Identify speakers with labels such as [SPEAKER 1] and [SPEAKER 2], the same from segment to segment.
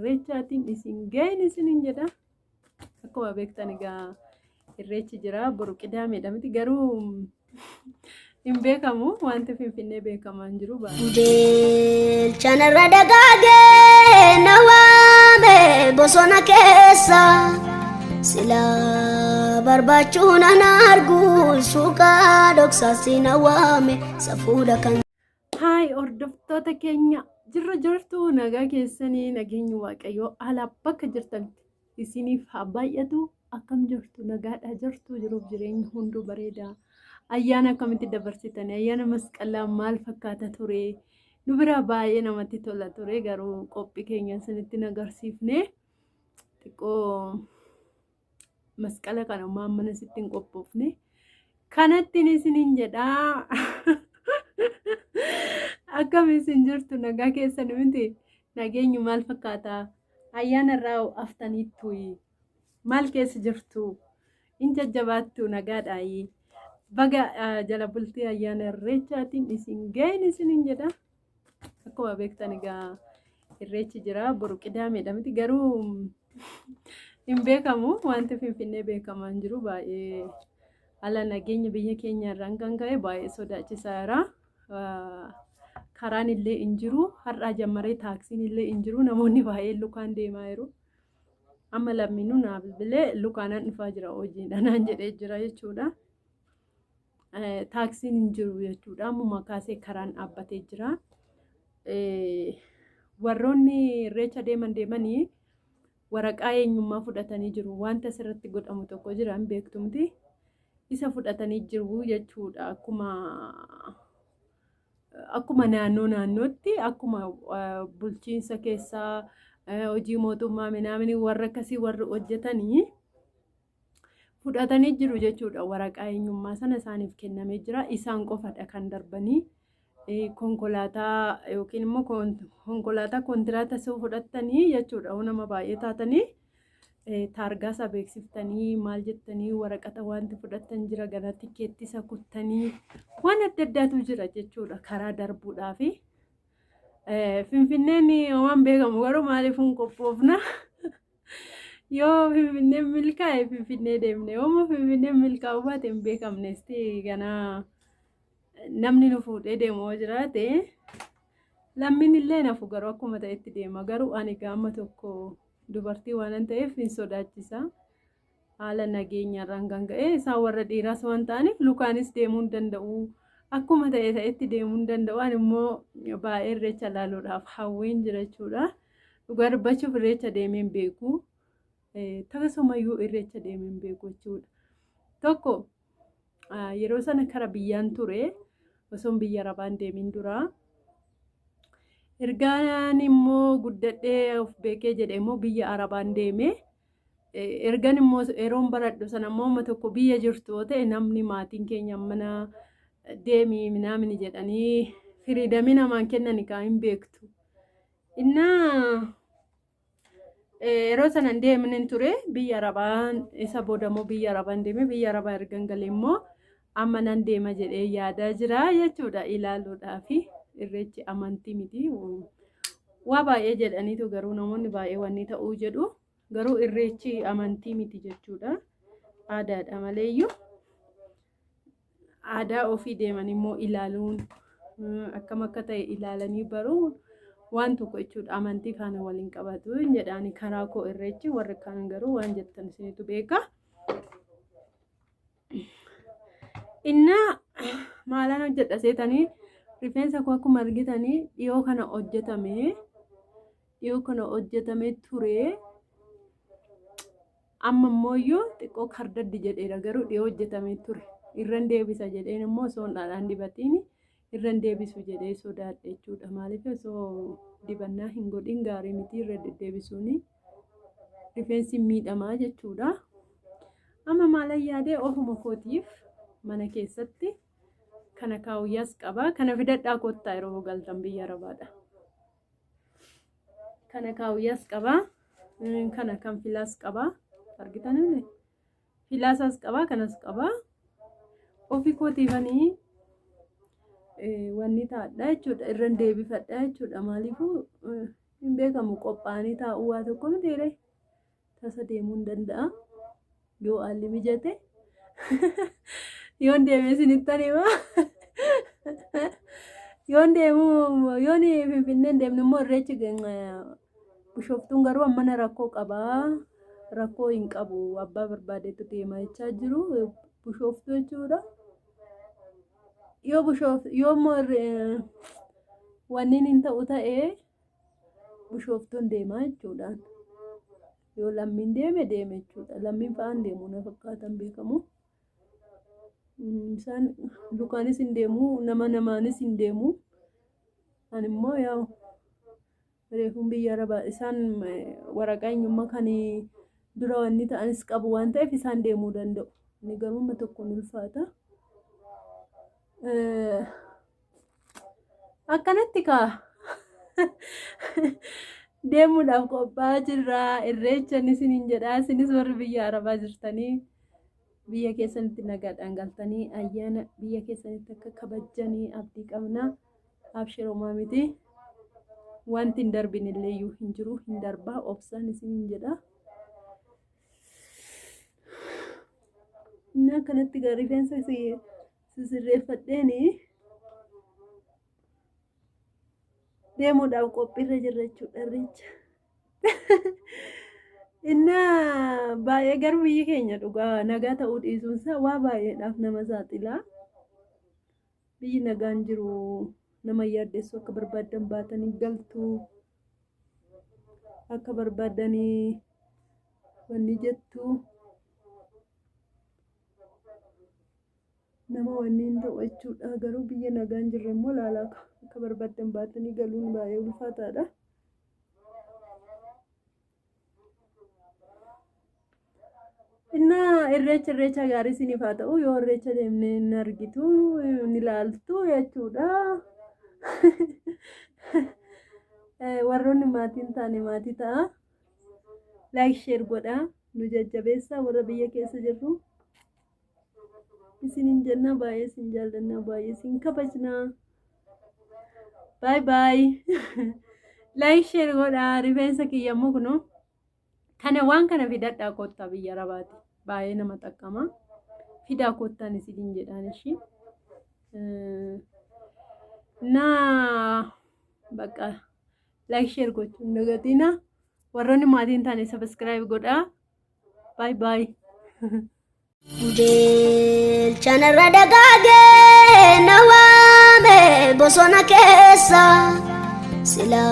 [SPEAKER 1] irreechaatiin isin ga'een isiniin jedha. Akkuma beektan egaa irreechi jira boru qidaameedha miti garuu hin beekamu wanti Finfinnee beekamaa hin jiru baay'ee.
[SPEAKER 2] Chanarra dagaagee na waame bosona keessa sila barbaachuun ana argu suuqa dhoksaasi na waame safuudha kan.
[SPEAKER 1] Haay hordoftoota keenya jirtu nagaa keessanii nageenyi waaqayyoo ala bakka jirtan isiniif haa baay'atu. Akkam jirtu nagaadhaa jirtu jiruuf jireenya hunduu bareedaa. Ayyaana akkamitti dabarsitanii ayyaana masqalaa maal fakkaata ture? Nu bira baay'ee namatti tola ture garuu qophii keenya isinitti nagarsiifne xiqqoo masqala kana mana sittiin qophoofne kanattiin isiniin jedhaa. Akkam isin jirtu nagaa keessanii miti nageenyi maal fakkaata? Ayyaana irraa aftaniittu maal keessa jirtu? In jajjabaattu nagaadhaa. Baga jala bultii ayyaana irreechaatiin isin ga'een isiniin jedha. Akkuma beektan egaa irreechi jira boru qidaameedha miti garuu hin beekamu wanti Finfinnee beekamaa hin jiru baay'ee ala nageenya biyya keenya irraan kan ka'e baay'ee sodaachisaa jira. Karaan illee hin jiru har'aa jammaree taaksiin illee hin jiru namoonni baay'ee lukaan deemaa jiru. Amma lammiinuu naaf bilee lukaanaan dhufaa jira hojiidha naan jedhee jira jechuudha. Taaksiin hin jiru jechuudha. Ammuma kaasee karaan dhaabbatee jira. Warroonni irreecha deemanii waraqaa eenyummaa fudhatanii jiru. Wanta asirratti godhamu tokko jira hin beektumti. Isa fudhatanii jiru jechuudha. Akkuma naannootti akkuma bulchiinsa keessaa hojii mootummaa minaamini warra akkasii warri hojjetanii fudhatanii jiru jechuudha. Waraqaa eenyummaa sana isaaniif kennamee jira. Isaan qofadha kan darbanii konkolaataa yookiin immoo konkolaataa kontiraata soo fudhatanii jechuudha. Nama baay'ee taatanii taargaa isaa beeksiftanii maal jettanii waraqata wanti fudhatan jira gara tikeetti isa kuttanii waan adda addaatu jira jechuudha karaa darbuudhaaf. Finfinneen waan beekamu garuu maaliif hin qophoofna? Yoo Finfinneen milkaa'e Finfinnee deemne yooma Finfinneen milkaa'uu baate hin beekamnesti ganaa namni nu fuudhee deemu jiraate lammiin illee nafu garuu akkuma ta'etti deema. Garuu ani gaama tokko dubartii waan ta'eef hin sodaachisa. Haala nageenyarraan kan ka'e isaan warra dhiiraas waan ta'aniif lukaanis deemuu hin danda'u. Akkuma ta'etti deemuu hin danda'u. Ani immoo baay'ee irreecha ilaaluudhaaf hawwiin jira jechuudha. Dhugaa dubbachuuf irreecha deemee hin beeku. Akkasumayyuu irreecha deemee hin beeku jechuudha. Tokko yeroo sana kara biyyaan ture osoo biyya arabaan deemin dura. Ergaan immoo guddadhee of beekee jedhee immoo biyya arabaan deeme. Ergaan immoo yeroon baradhu sana immoo tokko biyya jirtu yoo ta'e namni maatiin keenya mana deemii minaamini jedhanii firiidamii namaan kennani kaa hin beektu. Yeroo sana deemnin ture biyya arabaan isa booda immoo biyya arabaan deeme biyya arabaa ergan galee immoo amma nan deema jedhee yaadaa jira jechuudha ilaaluudhaaf. Irreechi amantii miti. Waa baay'ee jedhaniitu garuu namoonni baay'ee wanni ta'uu jedhu garuu irreechi amantii miti jechuudha. Aadaadha maleeyyuu aadaa ofii deeman immoo ilaaluun akkam akka ta'e ilaalanii baruun waan tokko jechuudha. Amantii faana waliin qabatu jedhani karaa koo irreechi warri kaan garuu waan jettan isinitu beeka. Innaa maalaan hojjedha seetanii rifeensa koo akkuma argitanii dhiyoo kana hojjetamee ture. Amma immoo xiqqoo kardaddi jedheera garuu dhiyoo hojjetamee ture. Irran deebisa jedheen immoo osoo dhaadhaan dibatiin irran deebisu jedhee sodaadha jechuudha. Maaliif osoo dibannaa hin godhin gaarii miti irra deddeebisuun rifeensi miidhamaa jechuudha. Amma maalan yaadee ofuma kootiif mana keessatti kana kaawuyyaas qaba. Kana fidadhaa kottaa yeroo galtan biyya arabaadha. Kana kaawuyyaas qaba. Kana kan filaas qaba. Argitanii filaasaas qaba kanas qaba. Ofii kootiifanii wanni taadha jechuudha. Irran deebifadha jechuudha. Maaliifuu hin beekamu qophaa'anii taa'uu waa tokko miti tasa deemuu hin danda'a yoo haalli mijate yoon deemee isinitti hima yoon Finfinneen deemnu immoo irreechi Bishooftuun garuu ammana rakkoo qabaa rakkoo hin qabu abbaa barbaadeetu deemaa jechaa jiru Bishooftuu jechuudha yoo wanniin hin ta'u ta'ee Bishooftuun deemaa jechuudhaan yoo lammiin deeme jechuudha lammiin fa'aan deemu na fakkaatan beekamu isaan dukaanis hin deemu namaanis hin deemu ani immoo yaa reefuun biyya arabaa isaan waraqaa eenyummaa kan dura wanni ta'anis qabu waan ta'eef isaan deemuu danda'u ni garuu tokkoon ulfaata akkanatti kaa deemuudhaaf qophaa'aa jirra irreechan isiniin jedhaa isinis warri biyya arabaa jirtanii biyya keessanitti nagaadhaan galtanii ayyaana biyya keessanitti akka kabajanii abdii qabna abshiroomaa miti wanti hin darbin illee iyyuu hin jiru hin darbaa obsaan isiniin jedha inni akkanatti rifeensa sisirreeffadheeni deemuudhaaf qophiirra jirra jechuudha irreecha inni baay'ee garuu biyyi keenya dhugaa nagaa ta'uu dhiisuunsaa waa baay'eedhaaf nama saaxilaa biyyi nagaan jiru nama yaaddeessu akka barbaadan baatanii galtu akka barbaadanii wanni jettu nama wanni hin ta'u jechuudha garuu biyya nagaan jirre immoo laalaa akka barbaadan baatanii galuun baay'ee ulfaataadha inna irreecha gaarii isiniif haa ta'u yoo irreecha deemnee hin argitu ni ilaaltu jechuudha warroonni maatiin taane maatii ta'a like share godha nu jajjabeessa warra biyya keessa jirru isiniin jenna baay'ee isin jaallanna baay'ee isin kabajna bye bye like share godha rifeensa kiyyammoo kunoo kana waan kana fidadhaa kottaa biyya arabaati baay'ee nama xaqqama fidaa kottaan isiniin jedhaan ishii na bakka like share gochuun dagatina warroonni maatiin taane subscribe godha bye bye
[SPEAKER 2] Chanarra dagaagee na waame bosona keessa sila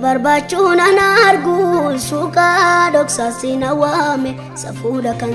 [SPEAKER 2] barbaachuun ana arguun suuqa dhoksaasi na waame safuudha kan